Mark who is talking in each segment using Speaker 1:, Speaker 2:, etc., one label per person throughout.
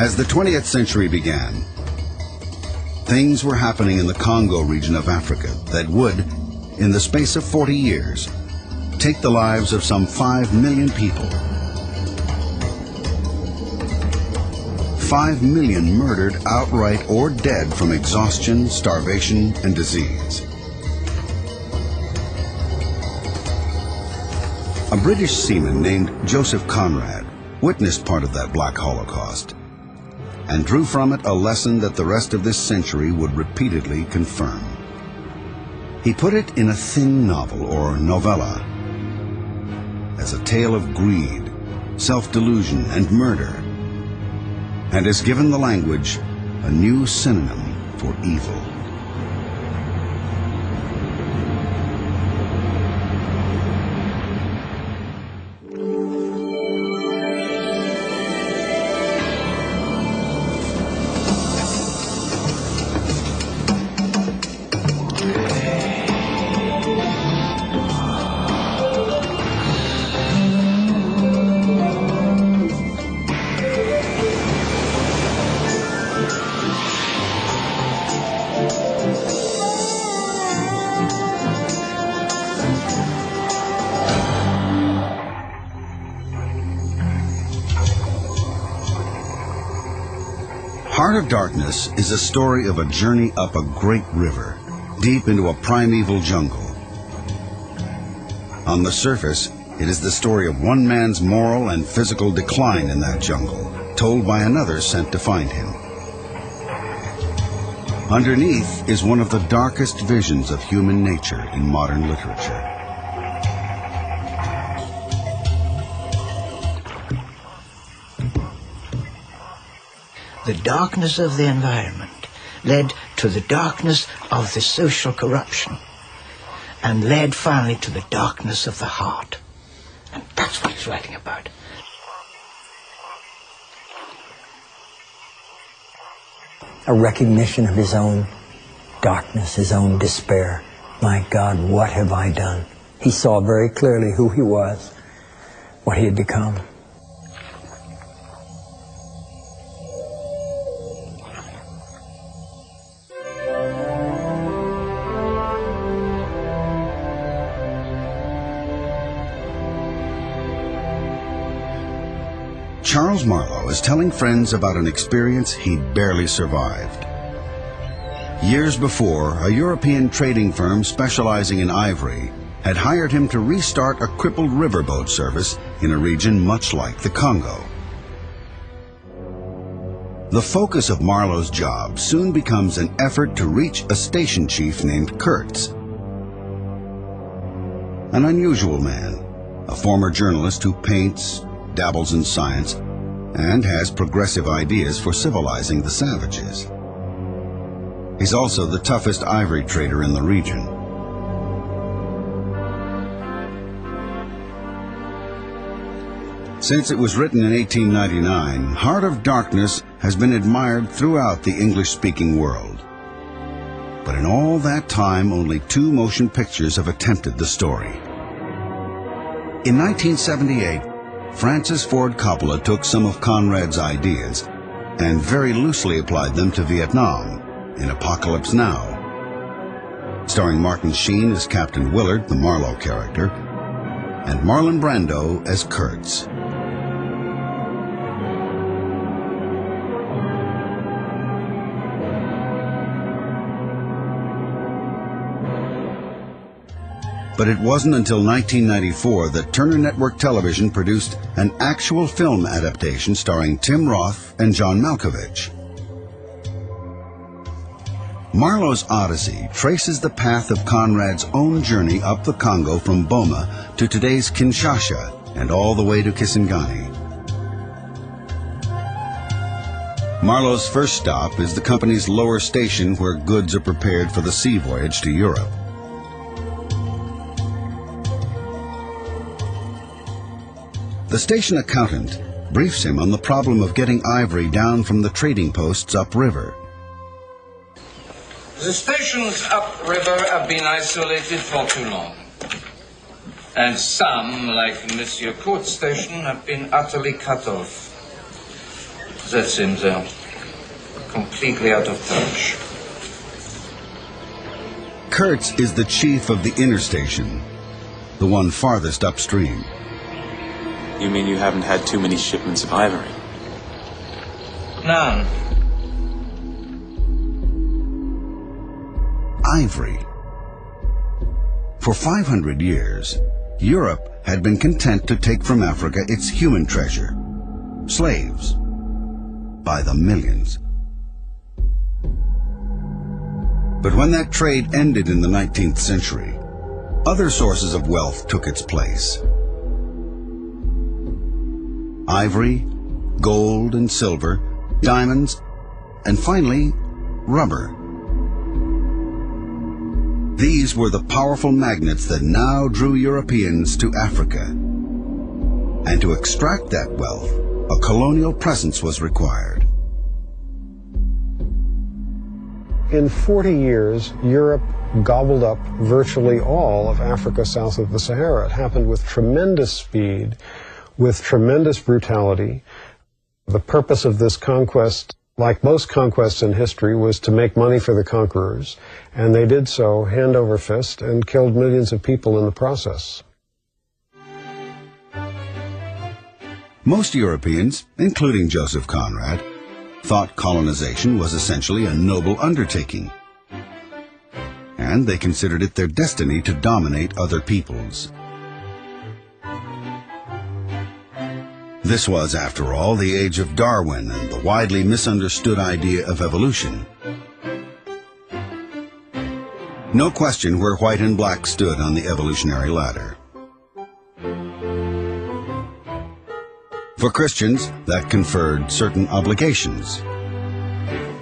Speaker 1: As the 20th century began, things were happening in the Congo region of Africa that would, in the space of 40 years, take the lives of some 5 million people. 5 million murdered outright or dead from exhaustion, starvation, and disease. A British seaman named Joseph Conrad witnessed part of that black Holocaust and drew from it a lesson that the rest of this century would repeatedly confirm. He put it in a thin novel, or novella, as a tale of greed, self-delusion, and murder, and has given the language a new synonym for evil. Heart of Darkness is a story of a journey up a great river, deep into a primeval jungle. On the surface, it is the story of one man's moral and physical decline in that jungle, told by another sent to find him. Underneath is one of the darkest visions of human nature in modern literature.
Speaker 2: The darkness of the environment led to the darkness of the social corruption and led finally to the darkness of the heart. And that's what he's writing about.
Speaker 3: A recognition of his own darkness, his own despair. My God, what have I done? He saw very clearly who he was, what he had become.
Speaker 1: Charles Marlowe is telling friends about an experience he'd barely survived. Years before, a European trading firm specializing in ivory had hired him to restart a crippled riverboat service in a region much like the Congo. The focus of Marlowe's job soon becomes an effort to reach a station chief named Kurtz. An unusual man, a former journalist who paints, dabbles in science, and has progressive ideas for civilizing the savages. He's also the toughest ivory trader in the region. Since it was written in 1899, Heart of Darkness has been admired throughout the English-speaking world. But in all that time, only 2 motion pictures have attempted the story. In 1978, Francis Ford Coppola took some of Conrad's ideas and very loosely applied them to Vietnam in Apocalypse Now, starring Martin Sheen as Captain Willard, the Marlowe character, and Marlon Brando as Kurtz. But it wasn't until 1994 that Turner Network Television produced an actual film adaptation starring Tim Roth and John Malkovich. Marlowe's Odyssey traces the path of Conrad's own journey up the Congo from Boma to today's Kinshasa and all the way to Kisangani. Marlowe's first stop is the company's lower station where goods are prepared for the sea voyage to Europe. The station accountant briefs him on the problem of getting ivory down from the trading posts upriver.
Speaker 4: The stations upriver have been isolated for too long. And some, like Monsieur Kurtz's station, have been utterly cut off. That seems completely out of touch.
Speaker 1: Kurtz is the chief of the inner station, the one farthest upstream.
Speaker 5: You mean you haven't had too many shipments of ivory?
Speaker 4: None.
Speaker 1: Ivory. For 500 years, Europe had been content to take from Africa its human treasure, slaves, by the millions. But when that trade ended in the 19th century, other sources of wealth took its place. Ivory, gold and silver, diamonds, and finally, rubber. These were the powerful magnets that now drew Europeans to Africa. And to extract that wealth, a colonial presence was required.
Speaker 6: In 40 years, Europe gobbled up virtually all of Africa south of the Sahara. It happened with tremendous speed, with tremendous brutality. The purpose of this conquest, like most conquests in history, was to make money for the conquerors, and they did so hand over fist and killed millions of people in the process.
Speaker 1: Most Europeans, including Joseph Conrad, thought colonization was essentially a noble undertaking, and they considered it their destiny to dominate other peoples. This was, after all, the age of Darwin and the widely misunderstood idea of evolution. No question where white and black stood on the evolutionary ladder. For Christians, that conferred certain obligations.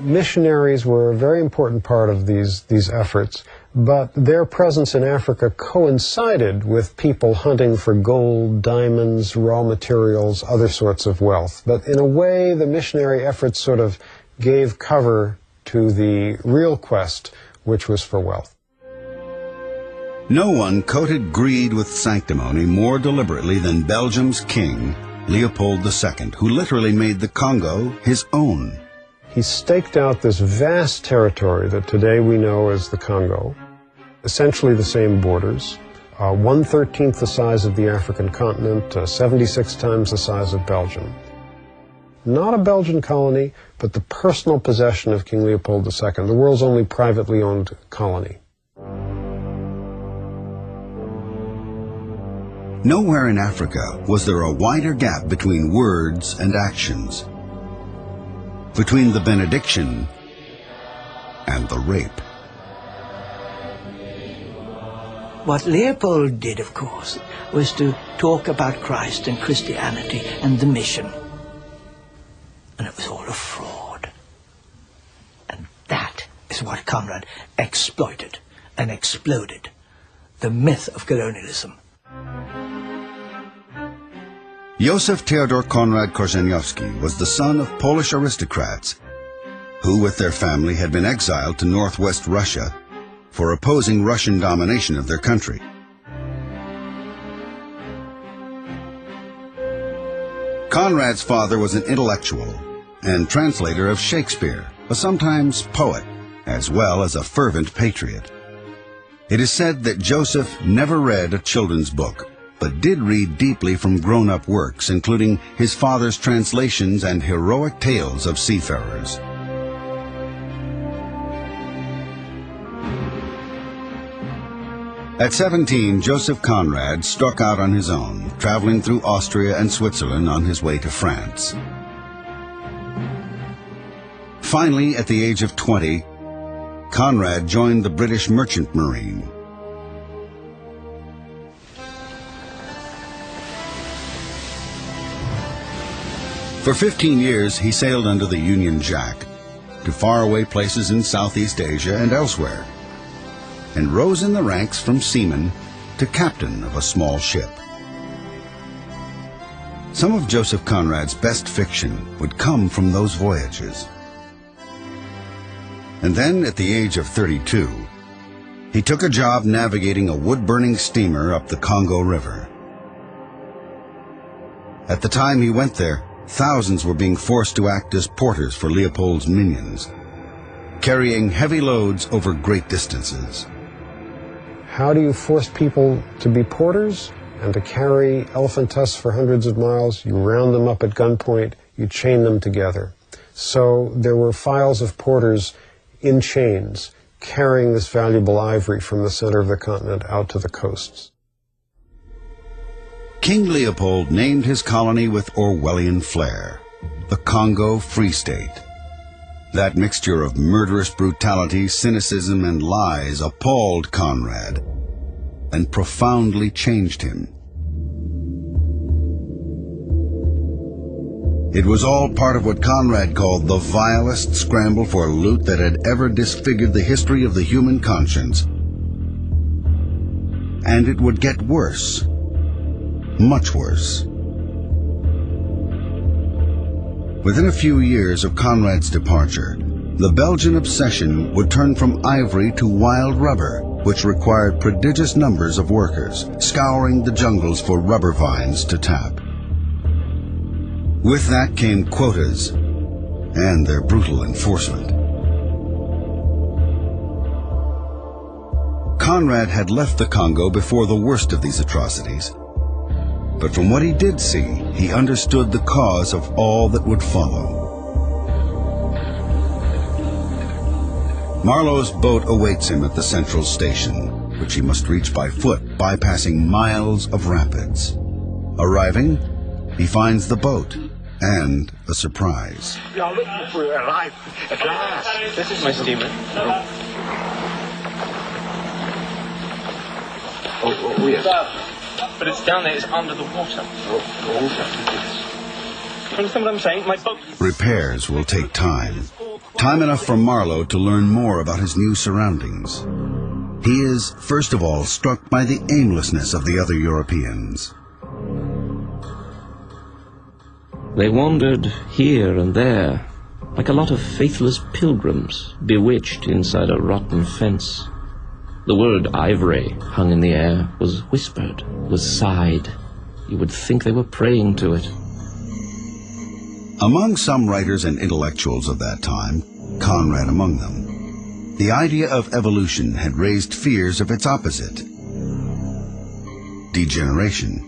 Speaker 6: Missionaries were a very important part of these efforts, but their presence in Africa coincided with people hunting for gold, diamonds, raw materials, other sorts of wealth. But in a way, the missionary efforts sort of gave cover to the real quest, which was for wealth.
Speaker 1: No one coated greed with sanctimony more deliberately than Belgium's king, Leopold II, who literally made the Congo his own.
Speaker 6: He staked out this vast territory that today we know as the Congo, essentially the same borders, 1/13 the size of the African continent, 76 times the size of Belgium. Not a Belgian colony, but the personal possession of King Leopold II, the world's only privately owned colony.
Speaker 1: Nowhere in Africa was there a wider gap between words and actions, between the benediction and the rape.
Speaker 2: What Leopold did, of course, was to talk about Christ and Christianity and the mission. And it was all a fraud. And that is what Conrad exploited and exploded, the myth of colonialism.
Speaker 1: Joseph Theodor Conrad Korzeniowski was the son of Polish aristocrats who, with their family, had been exiled to northwest Russia for opposing Russian domination of their country. Conrad's father was an intellectual and translator of Shakespeare, a sometimes poet, as well as a fervent patriot. It is said that Joseph never read a children's book, but did read deeply from grown-up works, including his father's translations and heroic tales of seafarers. At 17, Joseph Conrad struck out on his own, traveling through Austria and Switzerland on his way to France. Finally, at the age of 20, Conrad joined the British Merchant Marine. For 15 years, he sailed under the Union Jack to faraway places in Southeast Asia and elsewhere, and rose in the ranks from seaman to captain of a small ship. Some of Joseph Conrad's best fiction would come from those voyages. And then, at the age of 32, he took a job navigating a wood-burning steamer up the Congo River. At the time he went there, thousands were being forced to act as porters for Leopold's minions, carrying heavy loads over great distances.
Speaker 6: How do you force people to be porters and to carry elephant tusks for hundreds of miles? You round them up at gunpoint, you chain them together. So there were files of porters in chains carrying this valuable ivory from the center of the continent out to the coasts.
Speaker 1: King Leopold named his colony with Orwellian flair, the Congo Free State. That mixture of murderous brutality, cynicism, and lies appalled Conrad and profoundly changed him. It was all part of what Conrad called the vilest scramble for loot that had ever disfigured the history of the human conscience. And it would get worse, much worse. Within a few years of Conrad's departure, the Belgian obsession would turn from ivory to wild rubber, which required prodigious numbers of workers, scouring the jungles for rubber vines to tap. With that came quotas and their brutal enforcement. Conrad had left the Congo before the worst of these atrocities, but from what he did see, he understood the cause of all that would follow. Marlowe's boat awaits him at the central station, which he must reach by foot, bypassing miles of rapids. Arriving, he finds the boat and a surprise.
Speaker 7: You're looking for your life at last.
Speaker 5: This is my steamer.
Speaker 7: Oh, yes.
Speaker 5: But it's down there, it's under the water. Do you understand what I'm saying? My boat...
Speaker 1: Repairs will take time. Time enough for Marlowe to learn more about his new surroundings. He is, first of all, struck by the aimlessness of the other Europeans.
Speaker 8: They wandered here and there, like a lot of faithless pilgrims, bewitched inside a rotten fence. The word ivory hung in the air, was whispered, was sighed. You would think they were praying to it.
Speaker 1: Among some writers and intellectuals of that time, Conrad among them, the idea of evolution had raised fears of its opposite, degeneration.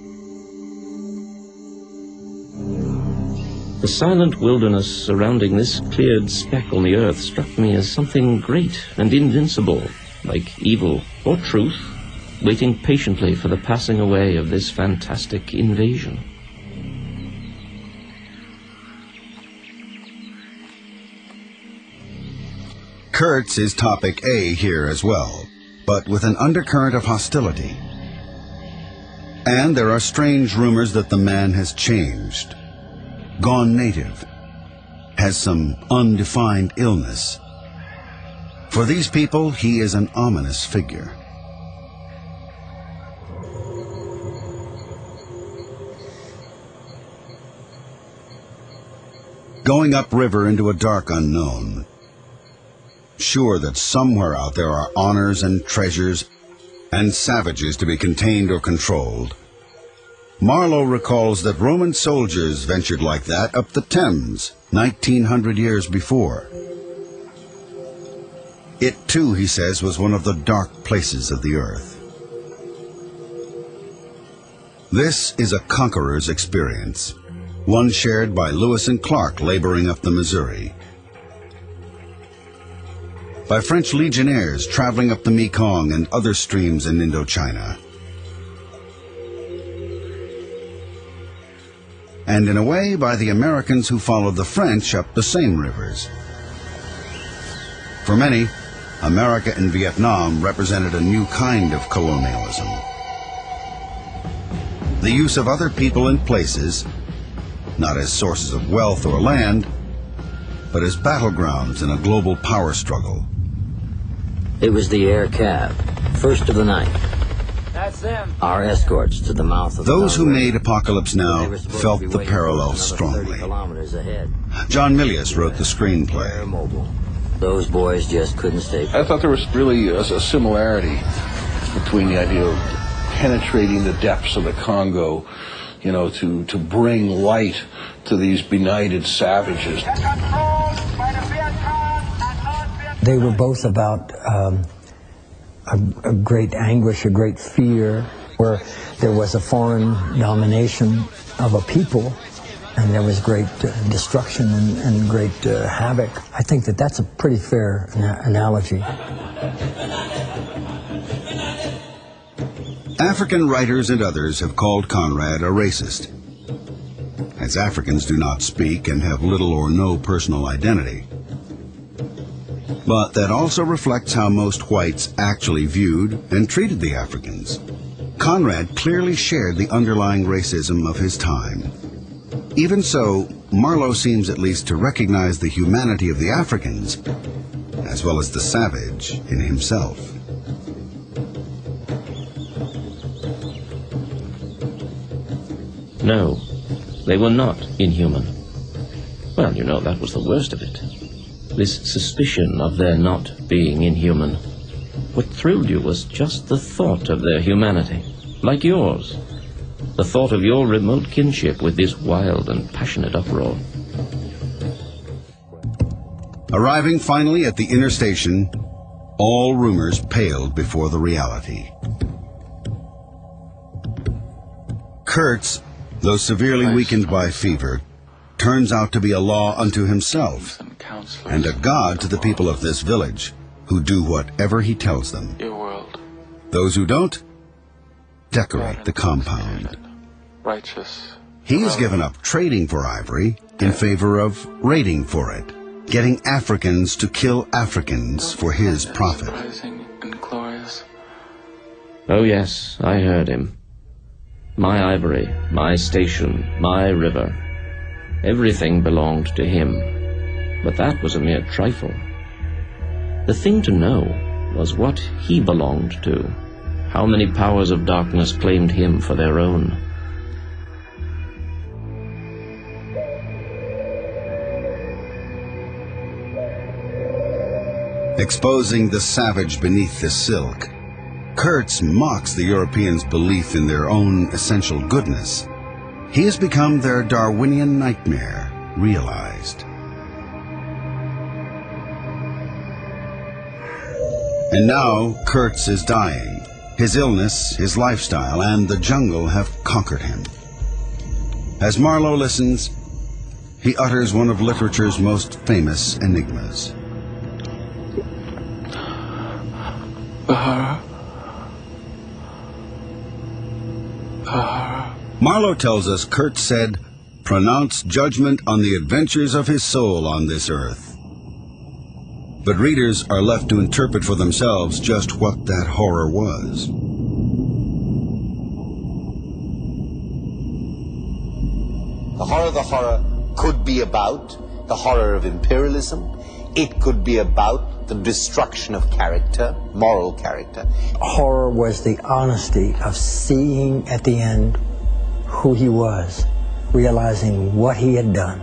Speaker 8: The silent wilderness surrounding this cleared speck on the earth struck me as something great and invincible, like evil or truth, waiting patiently for the passing away of this fantastic invasion.
Speaker 1: Kurtz is topic A here as well, but with an undercurrent of hostility. And there are strange rumors that the man has changed, gone native, has some undefined illness. For these people, he is an ominous figure. Going upriver into a dark unknown, sure that somewhere out there are honors and treasures and savages to be contained or controlled, Marlowe recalls that Roman soldiers ventured like that up the Thames 1900 years before. It too, he says, was one of the dark places of the earth. This is a conqueror's experience, one shared by Lewis and Clark laboring up the Missouri, by French legionnaires traveling up the Mekong and other streams in Indochina, and in a way by the Americans who followed the French up the same rivers. For many, America and Vietnam represented a new kind of colonialism. The use of other people and places, not as sources of wealth or land, but as battlegrounds in a global power struggle.
Speaker 9: It was the air cab, first of the night.
Speaker 7: That's them.
Speaker 9: Our escorts to the mouth of
Speaker 1: Those
Speaker 9: the
Speaker 1: who made Apocalypse Now felt the parallel strongly. John Milius wrote the screenplay.
Speaker 9: Those boys just couldn't stay.
Speaker 10: I thought there was really a similarity between the idea of penetrating the depths of the Congo you know, to bring light to these benighted savages.
Speaker 3: They were both about a great anguish, a great fear, where there was a foreign domination of a people, and there was great destruction and great havoc. I think that that's a pretty fair analogy.
Speaker 1: African writers and others have called Conrad a racist, as Africans do not speak and have little or no personal identity. But that also reflects how most whites actually viewed and treated the Africans. Conrad clearly shared the underlying racism of his time. Even so, Marlowe seems at least to recognize the humanity of the Africans, as well as the savage in himself.
Speaker 8: No, they were not inhuman. Well, you know, that was the worst of it. This suspicion of their not being inhuman. What thrilled you was just the thought of their humanity, like yours. The thought of your remote kinship with this wild and passionate uproar.
Speaker 1: Arriving finally at the inner station, all rumors paled before the reality. Kurtz, though severely weakened by fever, turns out to be a law unto himself and a god to the people of this village, who do whatever he tells them. Those who don't, decorate the compound.
Speaker 11: Righteous.
Speaker 1: He has given up trading for ivory in favor of raiding for it, getting Africans to kill Africans for his profit.
Speaker 8: Oh yes, I heard him. My ivory, my station, my river. Everything belonged to him, but that was a mere trifle. The thing to know was what he belonged to. How many powers of darkness claimed him for their own?
Speaker 1: Exposing the savage beneath the silk, Kurtz mocks the Europeans' belief in their own essential goodness. He has become their Darwinian nightmare realized. And now Kurtz is dying. His illness, his lifestyle, and the jungle have conquered him. As Marlowe listens, he utters one of literature's most famous enigmas. Marlowe tells us Kurtz said, "Pronounce judgment on the adventures of his soul on this earth." But readers are left to interpret for themselves just what that horror was.
Speaker 12: The horror could be about the horror of imperialism. It could be about the destruction of character, moral character.
Speaker 3: Horror was the honesty of seeing at the end who he was, realizing what he had done,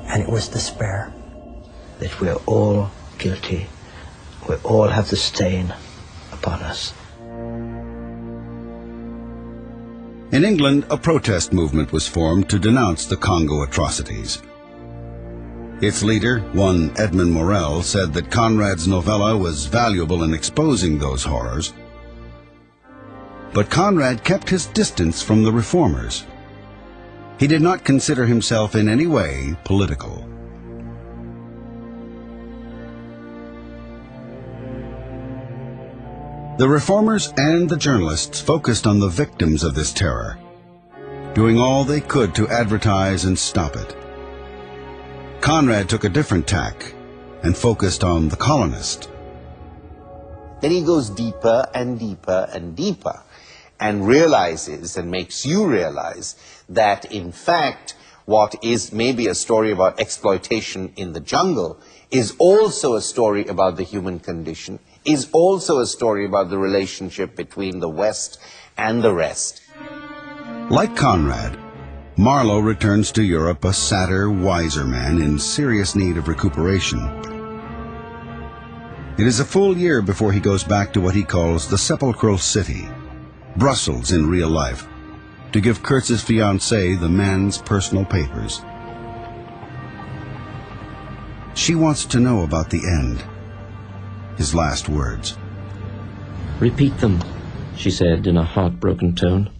Speaker 3: and it was despair.
Speaker 2: That we're all guilty. We all have the stain upon us.
Speaker 1: In England, a protest movement was formed to denounce the Congo atrocities. Its leader, one Edmund Morel, said that Conrad's novella was valuable in exposing those horrors. But Conrad kept his distance from the reformers. He did not consider himself in any way political. The reformers and the journalists focused on the victims of this terror, doing all they could to advertise and stop it. Conrad took a different tack and focused on the colonist.
Speaker 12: Then he goes deeper and deeper and deeper and realizes and makes you realize that in fact what is maybe a story about exploitation in the jungle is also a story about the human condition, is also a story about the relationship between the West and the rest.
Speaker 1: Like Conrad, Marlowe returns to Europe a sadder, wiser man in serious need of recuperation. It is a full year before he goes back to what he calls the sepulchral city, Brussels in real life, to give Kurtz's fiancée the man's personal papers. She wants to know about the end, his last words.
Speaker 8: "Repeat them," she said in a heartbroken tone.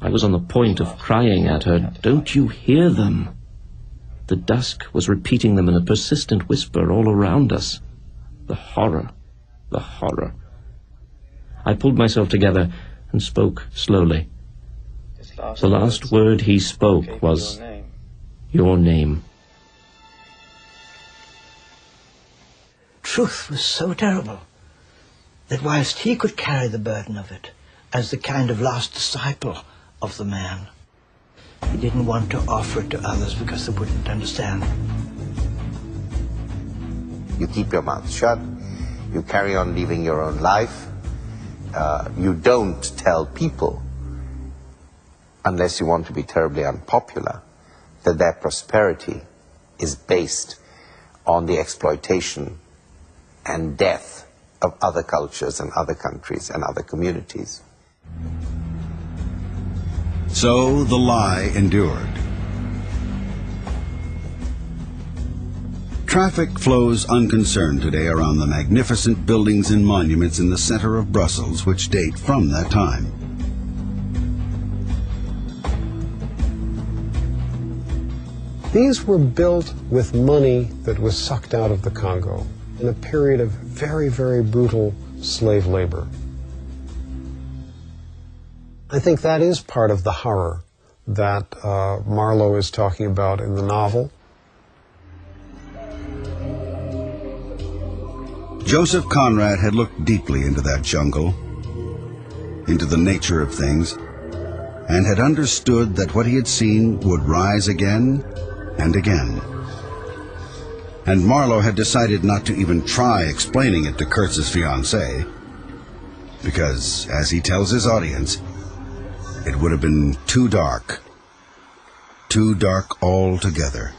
Speaker 8: I was on the point of crying at her. "Don't you hear them?" The dusk was repeating them in a persistent whisper all around us. The horror, the horror. I pulled myself together and spoke slowly. The last word he spoke was, "Your name."
Speaker 2: Truth was so terrible that whilst he could carry the burden of it as the kind of last disciple of the man, he didn't want to offer it to others because they wouldn't understand.
Speaker 12: You keep your mouth shut, you carry on living your own life, you don't tell people, unless you want to be terribly unpopular, that their prosperity is based on the exploitation and death of other cultures and other countries and other communities.
Speaker 1: So the lie endured. Traffic flows unconcerned today around the magnificent buildings and monuments in the center of Brussels, which date from that time.
Speaker 6: These were built with money that was sucked out of the Congo in a period of very, very brutal slave labor. I think that is part of the horror that Marlowe is talking about in the novel.
Speaker 1: Joseph Conrad had looked deeply into that jungle, into the nature of things, and had understood that what he had seen would rise again and again. And Marlowe had decided not to even try explaining it to Kurtz's fiancée, because, as he tells his audience, it would have been too dark altogether.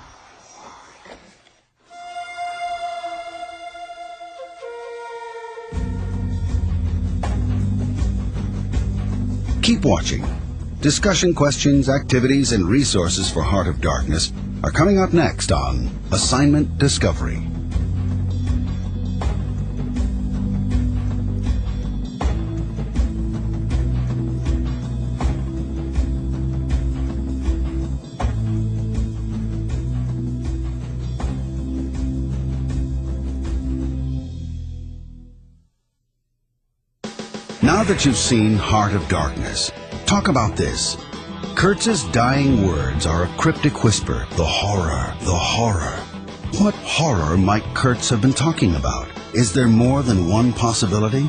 Speaker 1: Keep watching. Discussion questions, activities, and resources for Heart of Darkness are coming up next on Assignment Discovery. Now that you've seen Heart of Darkness, talk about this. Kurtz's dying words are a cryptic whisper. The horror, the horror. What horror might Kurtz have been talking about? Is there more than one possibility?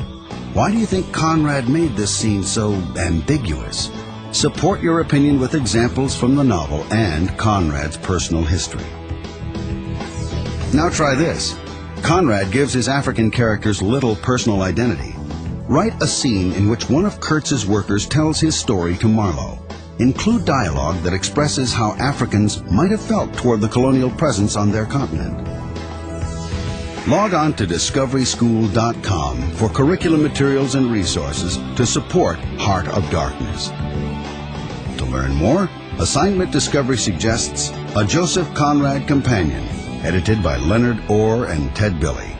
Speaker 1: Why do you think Conrad made this scene so ambiguous? Support your opinion with examples from the novel and Conrad's personal history. Now try this. Conrad gives his African characters little personal identity. Write a scene in which one of Kurtz's workers tells his story to Marlowe. Include dialogue that expresses how Africans might have felt toward the colonial presence on their continent. Log on to discoveryschool.com for curriculum materials and resources to support Heart of Darkness. To learn more, Assignment Discovery suggests A Joseph Conrad Companion, edited by Leonard Orr and Ted Billy.